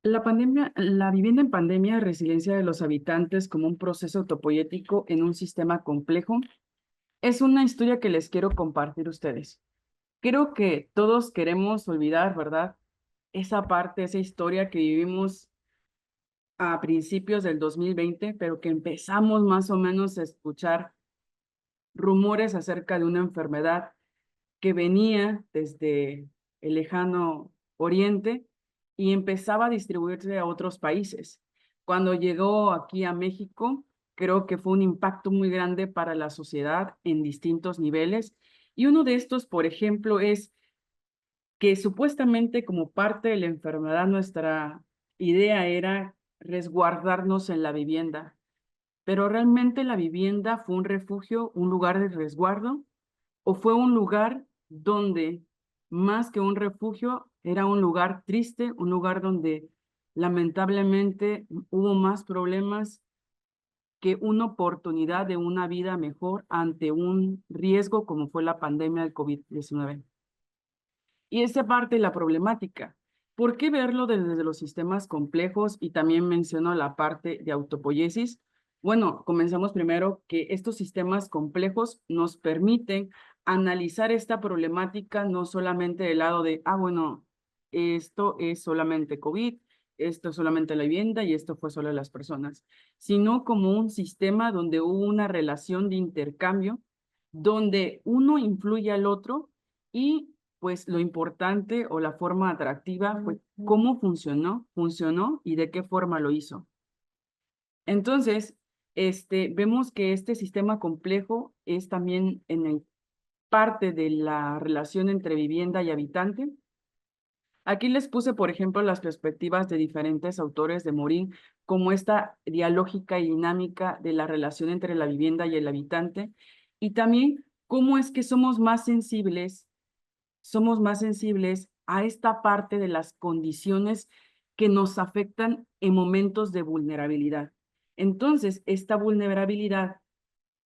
La vivienda en pandemia, resiliencia de los habitantes como un proceso autopoyético en un sistema complejo, es una historia que les quiero compartir a ustedes. Creo que todos queremos olvidar, ¿verdad? Esa parte, esa historia que vivimos a principios del 2020, pero que empezamos más o menos a escuchar rumores acerca de una enfermedad que venía desde el lejano oriente y empezaba a distribuirse a otros países. Cuando llegó aquí a México, creo que fue un impacto muy grande para la sociedad en distintos niveles. Y uno de estos, por ejemplo, es que supuestamente como parte de la enfermedad, nuestra idea era resguardarnos en la vivienda, pero realmente la vivienda fue un refugio, un lugar de resguardo, o fue un lugar donde, más que un refugio, era un lugar triste, un lugar donde lamentablemente hubo más problemas que una oportunidad de una vida mejor ante un riesgo como fue la pandemia del COVID-19. Y esa parte de la problemática. ¿Por qué verlo desde los sistemas complejos? Y también menciono la parte de autopoiesis. Bueno, comenzamos primero que estos sistemas complejos nos permiten analizar esta problemática no solamente del lado de, bueno, esto es solamente COVID, esto es solamente la vivienda y esto fue solo las personas, sino como un sistema donde hubo una relación de intercambio, donde uno influye al otro y pues lo importante o la forma atractiva fue cómo funcionó y de qué forma lo hizo. Entonces, vemos que este sistema complejo es también en el parte de la relación entre vivienda y habitante. Aquí les puse, por ejemplo, las perspectivas de diferentes autores de Morín, como esta dialógica y dinámica de la relación entre la vivienda y el habitante, y también cómo es que somos más sensibles a esta parte de las condiciones que nos afectan en momentos de vulnerabilidad. Entonces, esta vulnerabilidad,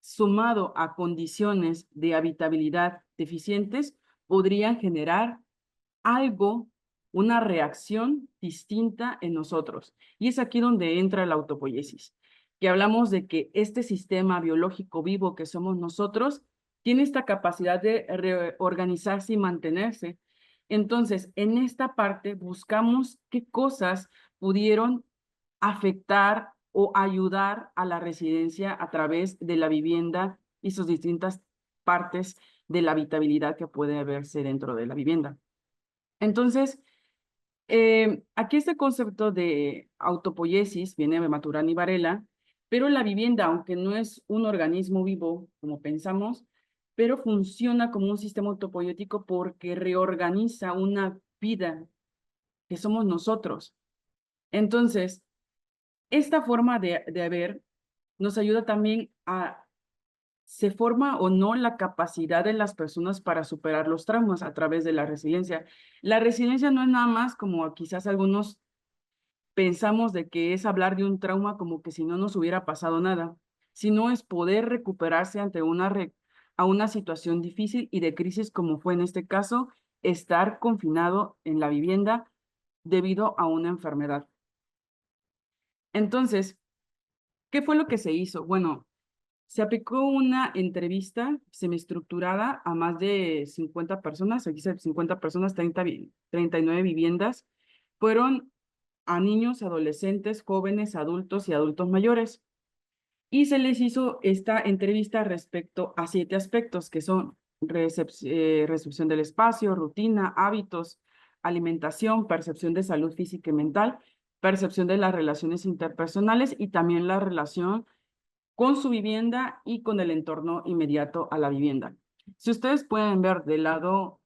sumado a condiciones de habitabilidad deficientes, podrían generar algo, una reacción distinta en nosotros. Y es aquí donde entra la autopoiesis, que hablamos de que este sistema biológico vivo que somos nosotros tiene esta capacidad de reorganizarse y mantenerse. Entonces, en esta parte buscamos qué cosas pudieron afectar o ayudar a la residencia a través de la vivienda y sus distintas partes de la habitabilidad que puede haberse dentro de la vivienda. Entonces, aquí este concepto de autopoiesis viene de Maturana y Varela, pero la vivienda, aunque no es un organismo vivo como pensamos, pero funciona como un sistema autopoiético porque reorganiza una vida que somos nosotros. Entonces, esta forma de ver nos ayuda también a se forma o no la capacidad de las personas para superar los traumas a través de la resiliencia. La resiliencia no es nada más como quizás algunos pensamos de que es hablar de un trauma como que si no nos hubiera pasado nada, sino es poder recuperarse ante a una situación difícil y de crisis como fue en este caso, estar confinado en la vivienda debido a una enfermedad. Entonces, ¿qué fue lo que se hizo? Bueno, se aplicó una entrevista semiestructurada a más de 50 personas, aquí dice 50 personas, 39 viviendas. Fueron a niños, adolescentes, jóvenes, adultos y adultos mayores. Y se les hizo esta entrevista respecto a 7 aspectos, que son recepción del espacio, rutina, hábitos, alimentación, percepción de salud física y mental, percepción de las relaciones interpersonales y también la relación con su vivienda y con el entorno inmediato a la vivienda. Si ustedes pueden ver del lado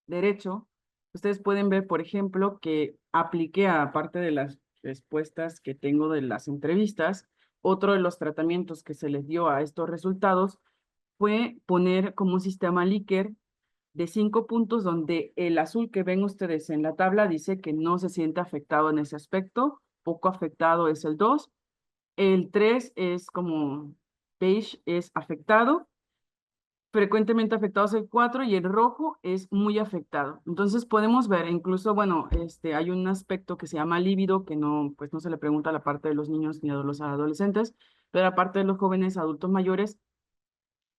derecho, ustedes pueden ver, por ejemplo, que apliqué, aparte de las respuestas que tengo de las entrevistas, otro de los tratamientos que se les dio a estos resultados fue poner como un sistema Likert de 5 puntos, donde el azul que ven ustedes en la tabla dice que no se siente afectado en ese aspecto, poco afectado es el 2, el 3 es como beige, es afectado, frecuentemente afectados el 4 y el rojo es muy afectado. Entonces podemos ver, incluso, bueno, hay un aspecto que se llama líbido, que no, pues no se le pregunta a la parte de los niños ni a los adolescentes, pero a la parte de los jóvenes adultos mayores,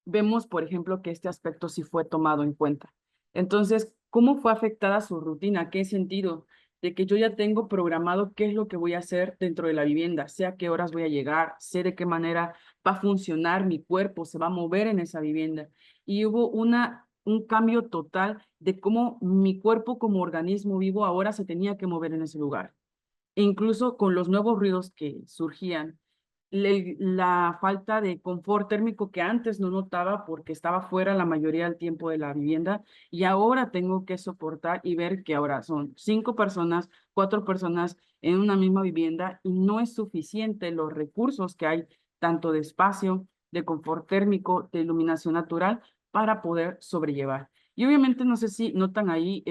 vemos, por ejemplo, que este aspecto sí fue tomado en cuenta. Entonces, ¿cómo fue afectada su rutina? ¿Qué sentido? De que yo ya tengo programado qué es lo que voy a hacer dentro de la vivienda, sé a qué horas voy a llegar, sé de qué manera va a funcionar mi cuerpo, se va a mover en esa vivienda. Y hubo un cambio total de cómo mi cuerpo como organismo vivo ahora se tenía que mover en ese lugar. Incluso con los nuevos ruidos que surgían, la falta de confort térmico que antes no notaba porque estaba fuera la mayoría del tiempo de la vivienda y ahora tengo que soportar y ver que ahora son 5 personas, 4 personas en una misma vivienda y no es suficiente los recursos que hay, tanto de espacio, de confort térmico, de iluminación natural, para poder sobrellevar. Y obviamente no sé si notan ahí,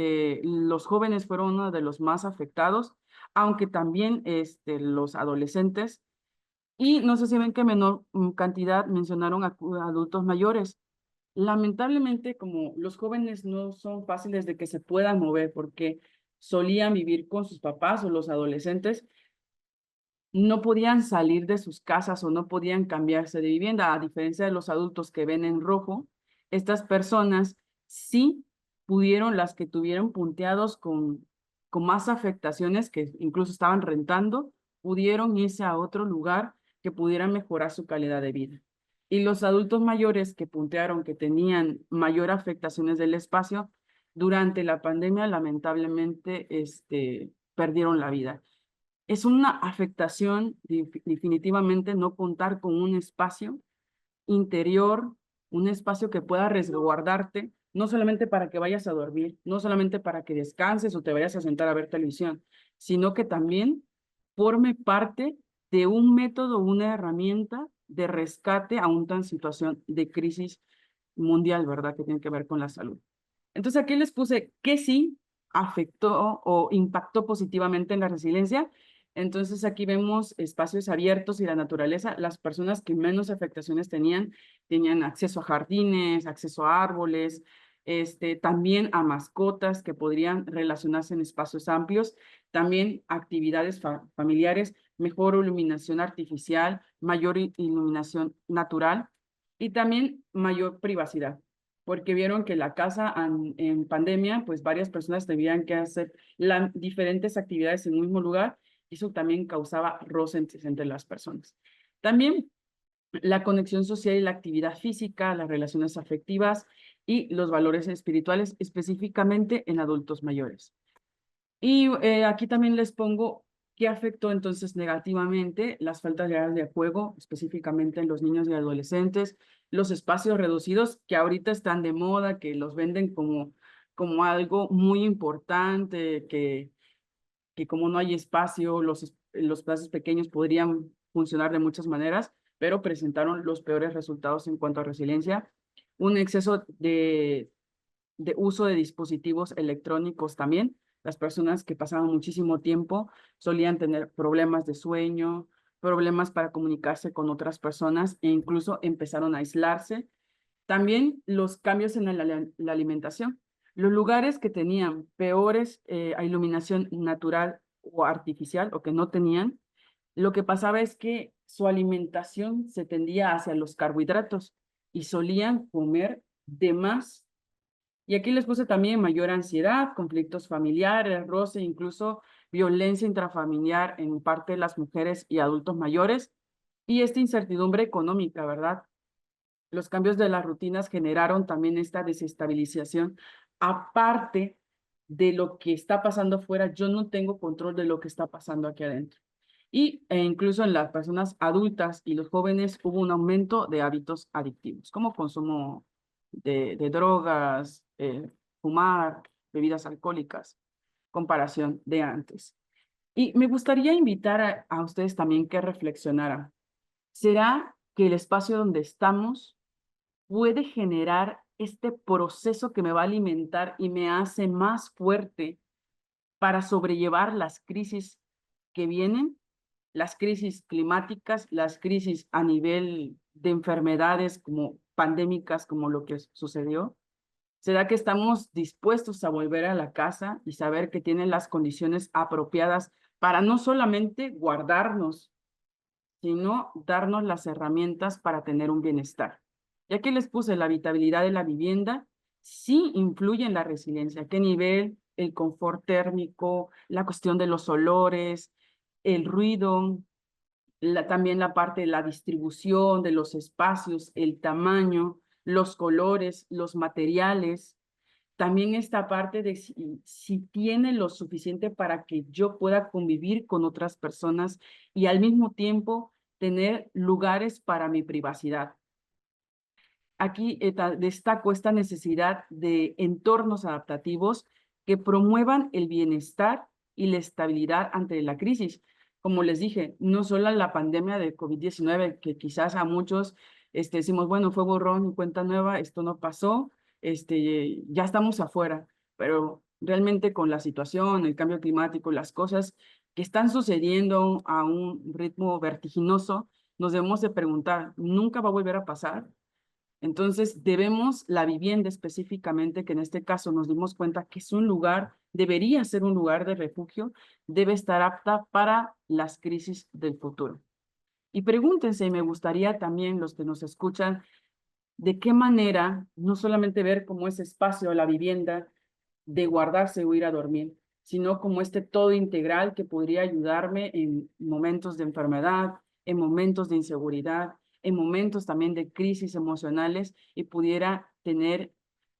los jóvenes fueron uno de los más afectados, aunque también los adolescentes, y no sé si ven que menor cantidad mencionaron a adultos mayores. Lamentablemente, como los jóvenes no son fáciles de que se puedan mover porque solían vivir con sus papás o los adolescentes, no podían salir de sus casas o no podían cambiarse de vivienda, a diferencia de los adultos que ven en rojo, estas personas sí pudieron, las que tuvieron punteados con más afectaciones, que incluso estaban rentando, pudieron irse a otro lugar que pudiera mejorar su calidad de vida. Y los adultos mayores que puntearon que tenían mayor afectaciones del espacio, durante la pandemia, lamentablemente, perdieron la vida. Es una afectación definitivamente no contar con un espacio interior, un espacio que pueda resguardarte, no solamente para que vayas a dormir, no solamente para que descanses o te vayas a sentar a ver televisión, sino que también forme parte de un método, una herramienta de rescate a una situación de crisis mundial, ¿verdad? Que tiene que ver con la salud. Entonces aquí les puse que sí afectó o impactó positivamente en la resiliencia. Entonces aquí vemos espacios abiertos y la naturaleza. Las personas que menos afectaciones tenían acceso a jardines, acceso a árboles, también a mascotas que podrían relacionarse en espacios amplios, también actividades familiares, mejor iluminación artificial, mayor iluminación natural y también mayor privacidad porque vieron que la casa en pandemia, pues varias personas tenían que hacer diferentes actividades en un mismo lugar, y eso también causaba roces entre las personas. También la conexión social y la actividad física, las relaciones afectivas y los valores espirituales, específicamente en adultos mayores. Y aquí también les pongo qué afectó entonces negativamente las faltas de áreas de juego, específicamente en los niños y adolescentes, los espacios reducidos que ahorita están de moda, que los venden como algo muy importante, que como no hay espacio, los espacios pequeños podrían funcionar de muchas maneras, pero presentaron los peores resultados en cuanto a resiliencia. Un exceso de uso de dispositivos electrónicos también. Las personas que pasaban muchísimo tiempo solían tener problemas de sueño, problemas para comunicarse con otras personas e incluso empezaron a aislarse. También los cambios en la alimentación. Los lugares que tenían peores iluminación natural o artificial o que no tenían, lo que pasaba es que su alimentación se tendía hacia los carbohidratos y solían comer de más. Y aquí les puse también mayor ansiedad, conflictos familiares, roce, incluso violencia intrafamiliar en parte de las mujeres y adultos mayores, y esta incertidumbre económica, ¿verdad? Los cambios de las rutinas generaron también esta desestabilización. Aparte de lo que está pasando afuera, yo no tengo control de lo que está pasando aquí adentro. Incluso en las personas adultas y los jóvenes hubo un aumento de hábitos adictivos, como consumo de drogas, fumar, bebidas alcohólicas, comparación de antes. Y me gustaría invitar a ustedes también que reflexionaran. ¿Será que el espacio donde estamos puede generar este proceso que me va a alimentar y me hace más fuerte para sobrellevar las crisis que vienen, las crisis climáticas, las crisis a nivel de enfermedades como pandémicas como lo que sucedió? ¿Será que estamos dispuestos a volver a la casa y saber que tienen las condiciones apropiadas para no solamente guardarnos, sino darnos las herramientas para tener un bienestar? Ya que les puse la habitabilidad de la vivienda, sí influye en la resiliencia. ¿A qué nivel? El confort térmico, la cuestión de los olores, el ruido, también la parte de la distribución de los espacios, el tamaño, los colores, los materiales. También esta parte de si tiene lo suficiente para que yo pueda convivir con otras personas y al mismo tiempo tener lugares para mi privacidad. Aquí destaco esta necesidad de entornos adaptativos que promuevan el bienestar y la estabilidad ante la crisis. Como les dije, no solo la pandemia de COVID-19, que quizás a muchos decimos, bueno, fue borrón y cuenta nueva, esto no pasó, ya estamos afuera, pero realmente con la situación, el cambio climático, las cosas que están sucediendo a un ritmo vertiginoso, nos debemos de preguntar, ¿nunca va a volver a pasar? Entonces, debemos la vivienda específicamente, que en este caso nos dimos cuenta que es un lugar, debería ser un lugar de refugio, debe estar apta para las crisis del futuro. Y pregúntense, y me gustaría también los que nos escuchan, de qué manera no solamente ver como ese espacio, la vivienda, de guardarse o ir a dormir, sino como este todo integral que podría ayudarme en momentos de enfermedad, en momentos de inseguridad, en momentos también de crisis emocionales y pudiera tener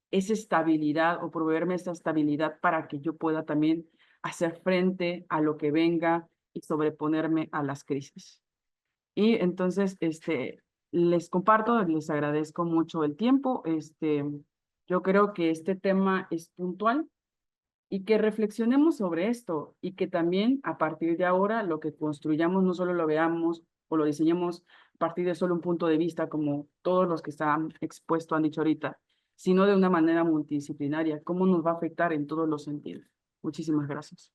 esa estabilidad o proveerme esa estabilidad para que yo pueda también hacer frente a lo que venga y sobreponerme a las crisis. Y entonces, les comparto, les agradezco mucho el tiempo. Yo creo que este tema es puntual y que reflexionemos sobre esto y que también a partir de ahora lo que construyamos no solo lo veamos o lo diseñemos a partir de solo un punto de vista como todos los que están expuestos han dicho ahorita, sino de una manera multidisciplinaria, cómo nos va a afectar en todos los sentidos. Muchísimas gracias.